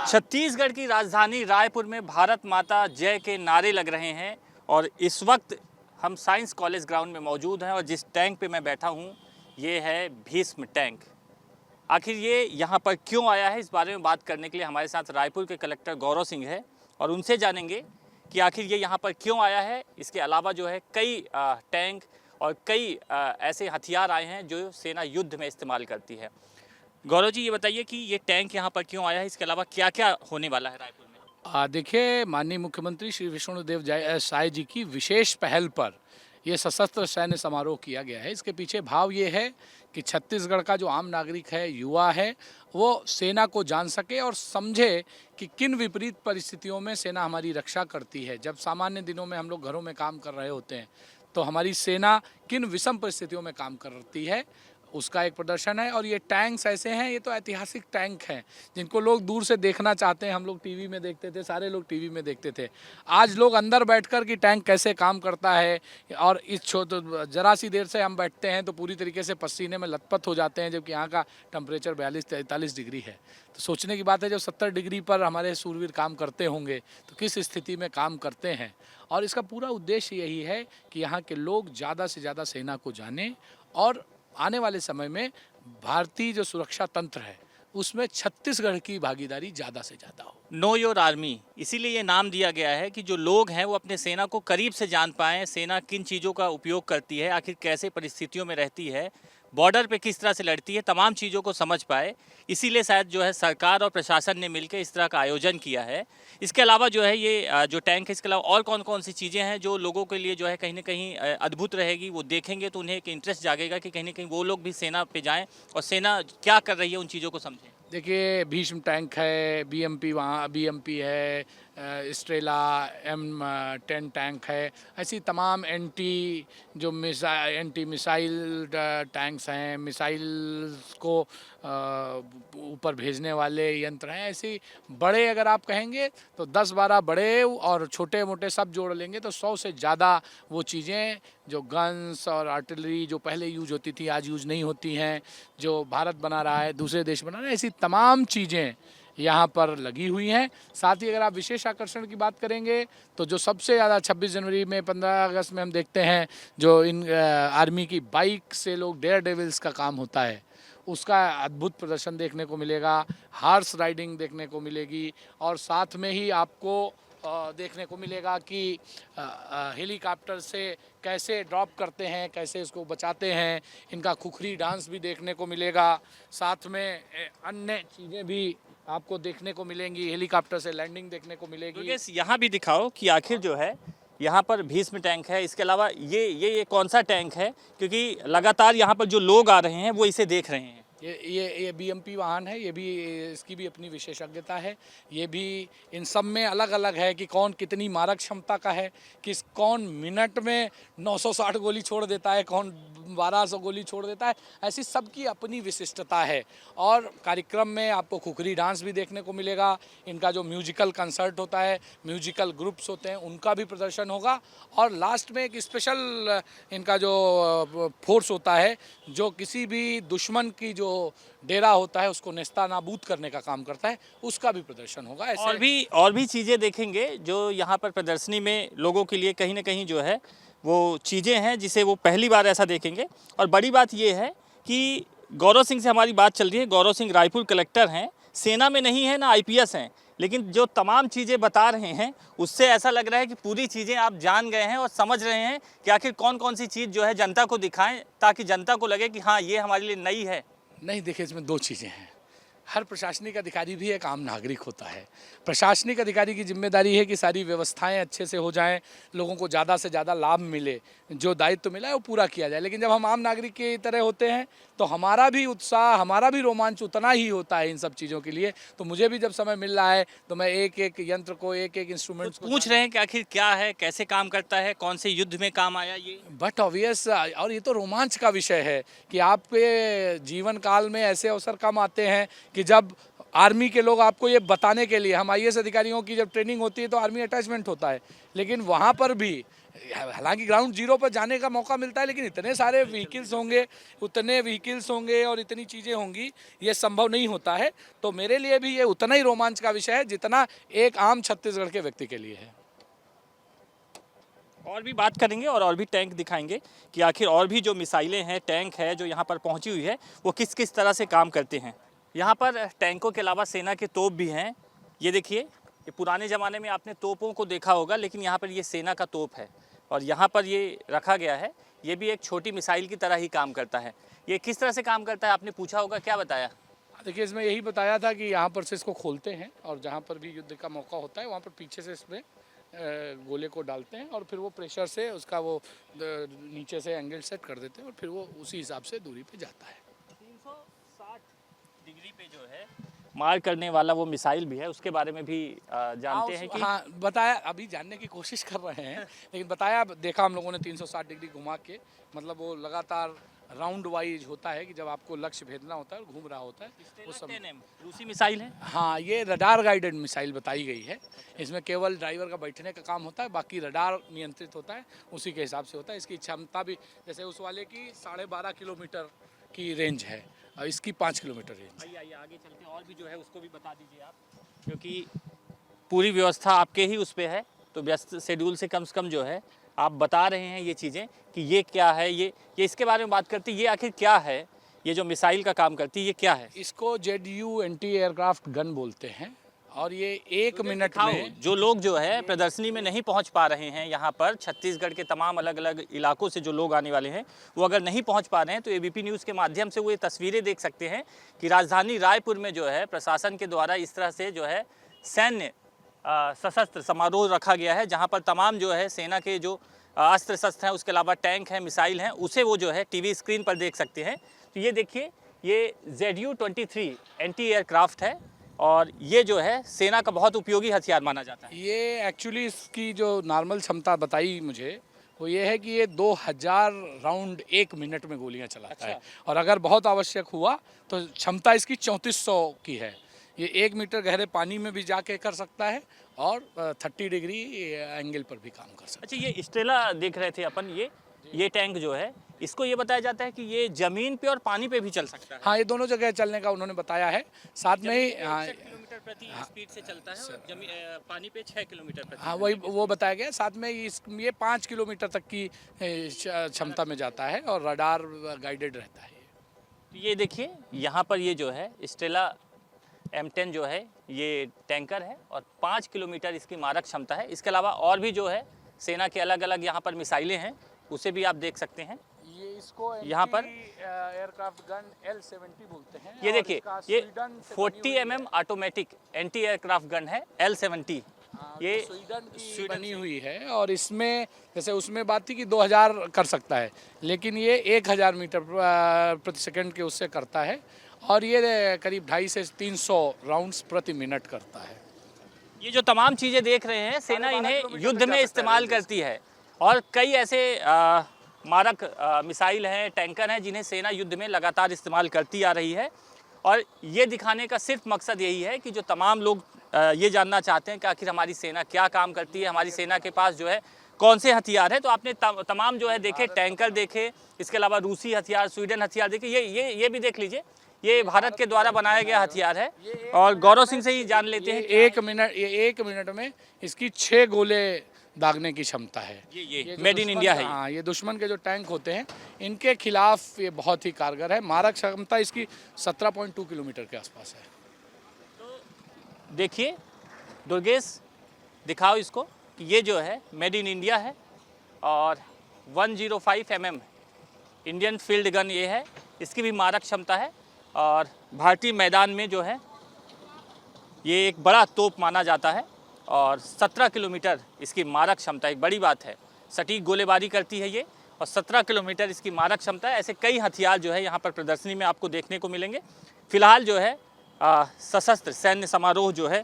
छत्तीसगढ़ की राजधानी रायपुर में भारत माता जय के नारे लग रहे हैं और इस वक्त हम साइंस कॉलेज ग्राउंड में मौजूद हैं और जिस टैंक पे मैं बैठा हूँ ये है भीष्म टैंक। आखिर ये यहाँ पर क्यों आया है, इस बारे में बात करने के लिए हमारे साथ रायपुर के कलेक्टर गौरव सिंह है और उनसे जानेंगे कि आखिर ये यहाँ पर क्यों आया है। इसके अलावा जो है कई टैंक और कई ऐसे हथियार आए हैं जो सेना युद्ध में इस्तेमाल करती है। गौरव जी, ये बताइए कि ये टैंक यहाँ पर क्यों आया है, इसके अलावा क्या क्या होने वाला है रायपुर में। देखिए, माननीय मुख्यमंत्री श्री विष्णुदेव साय जी की विशेष पहल पर ये सशस्त्र सैन्य समारोह किया गया है। इसके पीछे भाव ये है कि छत्तीसगढ़ का जो आम नागरिक है, युवा है, वो सेना को जान सके और समझे कि किन विपरीत परिस्थितियों में सेना हमारी रक्षा करती है। जब सामान्य दिनों में हम लोग घरों में काम कर रहे होते हैं तो हमारी सेना किन विषम परिस्थितियों में काम करती है, उसका एक प्रदर्शन है। और ये टैंक्स ऐसे हैं, ये तो ऐतिहासिक टैंक हैं जिनको लोग दूर से देखना चाहते हैं। हम लोग टीवी में देखते थे, सारे लोग टीवी में देखते थे। आज लोग अंदर बैठकर कि टैंक कैसे काम करता है, और इस जरा सी देर से हम बैठते हैं तो पूरी तरीके से पसीने में लथपथ हो जाते हैं, जबकि यहाँ का टेम्परेचर 42-43 डिग्री है। तो सोचने की बात है, जब 70 डिग्री पर हमारे सूरवीर काम करते होंगे तो किस स्थिति में काम करते हैं। और इसका पूरा उद्देश्य यही है कि यहाँ के लोग ज़्यादा से ज़्यादा सेना को जानें और आने वाले समय में भारतीय जो सुरक्षा तंत्र है उसमें छत्तीसगढ़ की भागीदारी ज़्यादा से ज़्यादा हो। नो योर आर्मी, इसीलिए ये नाम दिया गया है कि जो लोग हैं वो अपने सेना को करीब से जान पाएँ, सेना किन चीज़ों का उपयोग करती है, आखिर कैसे परिस्थितियों में रहती है, बॉर्डर पे किस तरह से लड़ती है, तमाम चीज़ों को समझ पाए। इसीलिए शायद जो है सरकार और प्रशासन ने मिलकर इस तरह का आयोजन किया है। इसके अलावा जो है ये जो टैंक है, इसके अलावा और कौन कौन सी चीज़ें हैं जो लोगों के लिए जो है कहीं ना कहीं अद्भुत रहेगी। वो देखेंगे तो उन्हें एक इंटरेस्ट जागेगा कि कहीं ना कहीं वो लोग भी सेना पे जाएँ और सेना क्या कर रही है उन चीज़ों को समझें। देखिए, भीष्म टैंक है, बीएमपी वहाँ बीएमपी है, स्ट्रेला M10 टैंक है। ऐसी तमाम एंटी मिसाइल टैंक्स हैं, मिसाइल्स को ऊपर भेजने वाले यंत्र हैं। ऐसी बड़े अगर आप कहेंगे तो 10-12 बड़े और छोटे मोटे सब जोड़ लेंगे तो 100 से ज़्यादा वो चीज़ें जो गन्स और आर्टिलरी जो पहले यूज होती थी आज यूज नहीं होती हैं, जो भारत बना रहा है, दूसरे देश बना रहे हैं, ऐसी तमाम चीज़ें यहाँ पर लगी हुई हैं। साथ ही अगर आप विशेष आकर्षण की बात करेंगे तो जो सबसे ज़्यादा 26 जनवरी में, 15 अगस्त में हम देखते हैं जो इन आर्मी की बाइक से लोग डेयर डेविल्स का काम होता है, उसका अद्भुत प्रदर्शन देखने को मिलेगा। हॉर्स राइडिंग देखने को मिलेगी और साथ में ही आपको देखने को मिलेगा कि हेलीकॉप्टर से कैसे ड्रॉप करते हैं, कैसे इसको बचाते हैं। इनका खुखरी डांस भी देखने को मिलेगा। साथ में अन्य चीज़ें भी आपको देखने को मिलेंगी, हेलीकॉप्टर से लैंडिंग देखने को मिलेगी। तो यहाँ भी दिखाओ कि आखिर जो है यहाँ पर भीष्म टैंक है। इसके अलावा ये कौन सा टैंक है, क्योंकि लगातार यहाँ पर जो लोग आ रहे हैं वो इसे देख रहे हैं। ये बीएमपी वाहन है, ये भी इसकी भी अपनी विशेषज्ञता है। ये भी इन सब में अलग अलग है कि कौन कितनी मारक क्षमता का है, कौन मिनट में 960 गोली छोड़ देता है, कौन 1200 गोली छोड़ देता है। ऐसी सबकी अपनी विशिष्टता है। और कार्यक्रम में आपको खुखरी डांस भी देखने को मिलेगा। इनका जो म्यूजिकल कंसर्ट होता है, म्यूजिकल ग्रुप्स होते हैं, उनका भी प्रदर्शन होगा। और लास्ट में एक स्पेशल इनका जो फोर्स होता है जो किसी भी दुश्मन की जो डेरा होता है उसको नेस्तानाबूद करने का काम करता है, उसका भी प्रदर्शन होगा। ऐसे और भी चीज़ें देखेंगे जो यहाँ पर प्रदर्शनी में लोगों के लिए कहीं ना कहीं जो है वो चीज़ें हैं जिसे वो पहली बार ऐसा देखेंगे। और बड़ी बात ये है कि गौरव सिंह से हमारी बात चल रही है। गौरव सिंह रायपुर कलेक्टर हैं, सेना में नहीं है ना IPS हैं, लेकिन जो तमाम चीज़ें बता रहे हैं उससे ऐसा लग रहा है कि पूरी चीज़ें आप जान गए हैं और समझ रहे हैं कि आखिर कौन कौन सी चीज़ जो है जनता को दिखाएं ताकि जनता को लगे कि हाँ ये हमारे लिए नई है। नहीं, देखिए, इसमें दो चीज़ें हैं। हर प्रशासनिक अधिकारी भी एक आम नागरिक होता है। प्रशासनिक अधिकारी की जिम्मेदारी है कि सारी व्यवस्थाएं अच्छे से हो जाएं, लोगों को ज़्यादा से ज़्यादा लाभ मिले, जो दायित्व मिला है वो पूरा किया जाए। लेकिन जब हम आम नागरिक की तरह होते हैं तो हमारा भी उत्साह, हमारा भी रोमांच उतना ही होता है इन सब चीज़ों के लिए। तो मुझे भी जब समय मिल रहा है तो मैं एक एक यंत्र को, एक एक इंस्ट्रूमेंट को पूछ रहे हैं कि आखिर क्या है, कैसे काम करता है, कौन से युद्ध में काम आया ये। बट ऑब्वियस, और ये तो रोमांच का विषय है कि आपके जीवन काल में ऐसे अवसर कम आते हैं कि जब आर्मी के लोग आपको ये बताने के लिए, हम IAS अधिकारियों की जब ट्रेनिंग होती है तो आर्मी अटैचमेंट होता है, लेकिन वहाँ पर भी हालांकि ग्राउंड जीरो पर जाने का मौका मिलता है, लेकिन इतने सारे व्हीकल्स होंगे, और इतनी चीज़ें होंगी, ये संभव नहीं होता है। तो मेरे लिए भी ये उतना ही रोमांच का विषय है जितना एक आम छत्तीसगढ़ के व्यक्ति के लिए है। और भी बात करेंगे और भी टैंक दिखाएंगे कि आखिर और भी जो मिसाइलें हैं, टैंक है जो यहाँ पर पहुँची हुई है, वो किस किस तरह से काम करते हैं। यहाँ पर टैंकों के अलावा सेना के तोप भी हैं। ये देखिए, ये पुराने ज़माने में आपने तोपों को देखा होगा, लेकिन यहाँ पर ये सेना का तोप है और यहाँ पर ये रखा गया है। ये भी एक छोटी मिसाइल की तरह ही काम करता है। ये किस तरह से काम करता है आपने पूछा होगा, क्या बताया? देखिए, इसमें यही बताया था कि यहाँ पर से इसको खोलते हैं और जहाँ पर भी युद्ध का मौका होता है वहाँ पर पीछे से इसमें गोले को डालते हैं और फिर वो प्रेशर से उसका वो नीचे से एंगल सेट कर देते हैं और फिर वो उसी हिसाब से दूरी पे जाता है। 360 डिग्री पे जो है मार करने वाला वो मिसाइल भी है, उसके बारे में भी जानते हैं कि हाँ, बताया, अभी जानने की कोशिश कर रहे हैं, लेकिन बताया, देखा हम लोगों ने 360 डिग्री घुमा के, मतलब वो लगातार राउंड वाइज होता है कि जब आपको लक्ष्य भेदना होता है और घूम रहा होता है वो सब। रूसी मिसाइल है। हाँ, ये रडार गाइडेड मिसाइल बताई गई है। इसमें केवल ड्राइवर का बैठने का काम होता है, बाकी रडार नियंत्रित होता है, उसी के हिसाब से होता है। इसकी क्षमता भी जैसे उस वाले की 12.5 किलोमीटर की रेंज है और इसकी 5 किलोमीटर रेंज। आइए आगे चलते हैं और भी जो है उसको भी बता दीजिए आप, क्योंकि पूरी व्यवस्था आपके ही उस पे है, तो व्यस्त शेड्यूल से कम जो है आप बता रहे हैं ये चीज़ें कि ये क्या है, ये इसके बारे में बात करती है। ये आखिर क्या है, ये जो मिसाइल का काम करती है ये क्या है? इसको ZU एंटी एयरक्राफ्ट गन बोलते हैं और ये 1 मिनट में, जो लोग जो है प्रदर्शनी में नहीं पहुंच पा रहे हैं, यहाँ पर छत्तीसगढ़ के तमाम अलग अलग इलाकों से जो लोग आने वाले हैं, वो अगर नहीं पहुंच पा रहे हैं तो ABP न्यूज़ के माध्यम से वो ये तस्वीरें देख सकते हैं कि राजधानी रायपुर में जो है प्रशासन के द्वारा इस तरह से जो है सैन्य सशस्त्र समारोह रखा गया है, जहाँ पर तमाम जो है सेना के जो अस्त्र शस्त्र हैं, उसके अलावा टैंक हैं, मिसाइल हैं, उसे वो जो है TV स्क्रीन पर देख सकते हैं। तो ये देखिए, ये ZU-23 एंटी एयरक्राफ्ट है और ये जो है सेना का बहुत उपयोगी हथियार माना जाता है। ये एक्चुअली इसकी जो नॉर्मल क्षमता बताई मुझे वो ये है कि ये 2000 राउंड 1 मिनट में गोलियां चलाता है और अगर बहुत आवश्यक हुआ तो क्षमता इसकी 3400 की है। ये 1 मीटर गहरे पानी में भी जाके कर सकता है और 30 डिग्री एंगल पर भी काम कर सकता है। अच्छा, ये स्टेला देख रहे थे अपन, ये टैंक जो है, इसको ये बताया जाता है कि ये जमीन पे और पानी पे भी चल सकता है। हाँ, ये दोनों जगह चलने का उन्होंने बताया है। साथ में ही 61 किलोमीटर प्रति स्पीड से चलता है और पानी पे 6 किलोमीटर प्रति। हाँ, वही वो बताया गया। साथ में ये 5 किलोमीटर तक की क्षमता में जाता है और रडार गाइडेड रहता है। ये देखिए, यहाँ पर ये जो है स्टेला M10 जो है ये टैंकर है और 5 किलोमीटर इसकी मारक क्षमता है। इसके अलावा और भी जो है सेना के अलग अलग यहाँ पर मिसाइलें हैं, उसे भी आप देख सकते हैं। ये इसको यहाँ पर एयरक्राफ्ट गन L70 बोलते हैं। ये देखिए, ये 40 mm automatic anti aircraft gun है L70। ये स्वीडन की बनी हुई है और इसमें जैसे उसमें बात थी कि 2000 कर सकता है, लेकिन ये 1000 मीटर प्रति सेकंड के उससे करता है और ये करीब 250 से 300 राउंड्स प्रति मिनट करता है। ये जो तमाम चीज़ें देख रहे हैं, सेना इन्हें युद्ध में इस्तेमाल करती है और कई ऐसे मारक मिसाइल हैं, टैंकर हैं, जिन्हें सेना युद्ध में लगातार इस्तेमाल करती आ रही है। और ये दिखाने का सिर्फ मकसद यही है कि जो तमाम लोग ये जानना चाहते हैं कि आखिर हमारी सेना क्या काम करती है, हमारी सेना के पास जो है कौन से हथियार हैं। तो आपने तमाम जो है देखे, टैंकर देखे, इसके अलावा रूसी हथियार, स्वीडन हथियार देखे, ये भी देख लीजिए, ये भारत के द्वारा बनाया गया हथियार है। और गौरव सिंह से ही जान लेते हैं। 1 मिनट में इसकी 6 गोले दागने की क्षमता है। ये मेड इन इंडिया है। हाँ, ये दुश्मन के जो टैंक होते हैं इनके खिलाफ ये बहुत ही कारगर है। मारक क्षमता इसकी 17.2 किलोमीटर के आसपास है। तो देखिए दुर्गेश, दिखाओ इसको कि ये जो है मेड इन इंडिया है और 105 mm इंडियन फील्ड गन ये है, इसकी भी मारक क्षमता है और भारतीय मैदान में जो है ये एक बड़ा तोप माना जाता है और 17 किलोमीटर इसकी मारक क्षमता, एक बड़ी बात है, सटीक गोलेबारी करती है ये और 17 किलोमीटर इसकी मारक क्षमता है। ऐसे कई हथियार जो है यहाँ पर प्रदर्शनी में आपको देखने को मिलेंगे। फिलहाल जो है सशस्त्र सैन्य समारोह जो है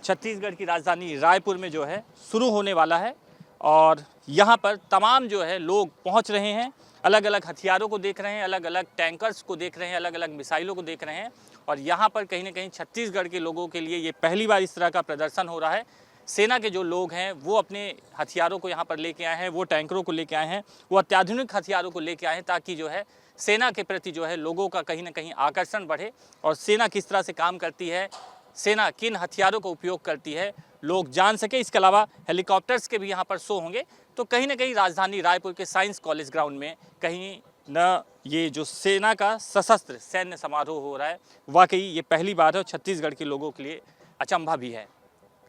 छत्तीसगढ़ की राजधानी रायपुर में जो है शुरू होने वाला है और यहाँ पर तमाम जो है लोग पहुँच रहे हैं, अलग अलग हथियारों को देख रहे हैं, अलग अलग टैंकर्स को देख रहे हैं, अलग अलग मिसाइलों को देख रहे हैं और यहाँ पर कहीं ना कहीं छत्तीसगढ़ के लोगों के लिए ये पहली बार इस तरह का प्रदर्शन हो रहा है। सेना के जो लोग हैं वो अपने हथियारों को यहाँ पर लेके आए हैं, वो टैंकरों को लेके आए हैं, वो अत्याधुनिक हथियारों को लेके आए हैं, ताकि जो है सेना के प्रति जो है लोगों का कहीं ना कहीं आकर्षण बढ़े और सेना किस तरह से काम करती है, सेना किन हथियारों का उपयोग करती है, लोग जान सके। इसके अलावा हेलीकॉप्टर्स के भी यहाँ पर शो होंगे। तो कहीं ना कहीं राजधानी रायपुर के साइंस कॉलेज ग्राउंड में कहीं न ये जो सेना का सशस्त्र सैन्य समारोह हो रहा है, वाकई ये पहली बार है और छत्तीसगढ़ के लोगों के लिए अचंभा भी है।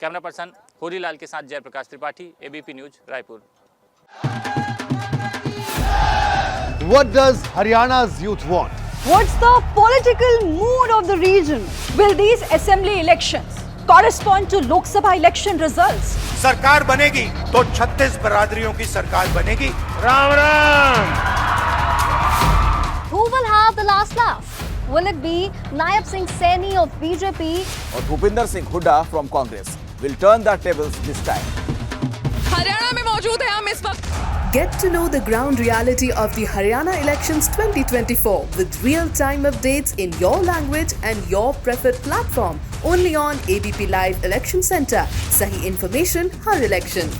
कैमरा पर्सन होरीलाल के साथ Jaiprakash Tripathi, ABP news, Raipur. What does Haryana's youth want? What's the political mood of the region? Will these assembly elections correspond to Lok Sabha election results? सरकार बनेगी तो 36 बरादरियों की सरकार बनेगी। Ram Ram. Who will have the last laugh? Will it be Nayab Singh Saini of BJP और Bhupinder Singh Hooda from Congress will turn the tables this time? Haryana में मौजूद है हम इस वक्त। Get to know the ground reality of the Haryana elections 2024 with real-time updates in your language and your preferred platform. Only on ABP Live Election Center. Sahi information, har election.